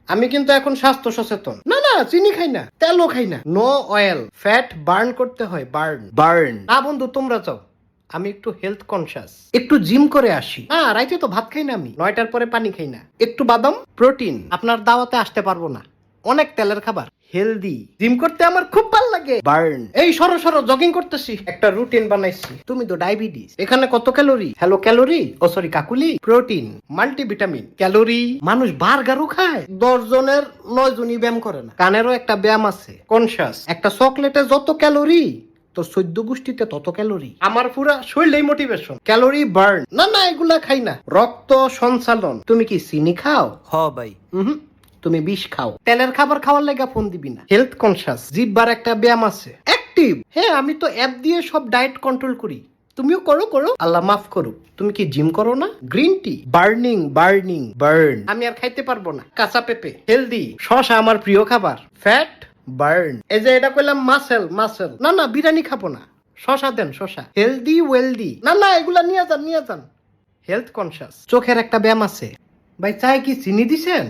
আমি কিন্তু এখন স্বাস্থ্য সচেতন। না না, চিনি খাই না, তেলও খাই না, নো অয়েল। ফ্যাট বার্ন করতে হয়, বার্ন বার্ন। না বন্ধু, তোমরা চাও, আমি একটু হেলথ কনসিয়াস, একটু জিম করে আসি। না, রাইতে তো ভাত খাই না, আমি 9টার পরে পানি খাই না। একটু বাদাম প্রোটিন। আপনার দাওয়াতে আসতে পারবো না, অনেক তেলের খাবার। হেলদি জিম করতে আমার খুব ভালো লাগে। বার্ন। এই সরো সরো, জগিং করতেছি, একটা রুটিন বানাইছি। তুমি তো ডায়াবেটিস, এখানে কত calorie? Hello calorie, oh sorry Kakuli. Protein, multivitamin, calorie. মানুষ বার্গারও খায়, 10 জনের 9 জনই ব্যায়াম করে না। কানেরও একটা ব্যায়াম আছে, কনসিয়াস। একটা চকলেটে যত ক্যালোরি, তো 14 গোষ্ঠীতে তত ক্যালোরি। আমার পুরা শরীরেই মোটিভেশন, ক্যালোরি বার্ন। না না, এগুলা খাই না। রক্ত সঞ্চালন। তুমি কি চিনি খাও? হ ভাই। তুমি বিষ খাও। তেলের খাবার খাওয়ার লেগা ফোন দিবি না। হেলথ কনসিয়াস, জিব্বার একটা ব্যায়াম আছে, অ্যাক্টিভ। হ্যাঁ, আমি তো অ্যাপ দিয়ে সব ডায়েট কন্ট্রোল করি। তুমিও করো করো, আল্লাহ মাফ করুক। তুমি কি জিম করো না? Green tea, burning burning burn. আমি আর খাইতে পারবো না। কাঁচা পেঁপে, হেলদি। শশা আমার প্রিয় খাবার। Fat burn. এই যে এটা কইলাম মাসেল মাসেল। না না, বিরিয়ানি খাবো না, শশা দেন শশা। Healthy wealthy. না না, এগুলা নিয়ে যান নিয়ে যান। হেলথ কনসিয়াস, চোখের একটা ব্যায়াম আছে। ভাই চাই কি চিনি দিছেন?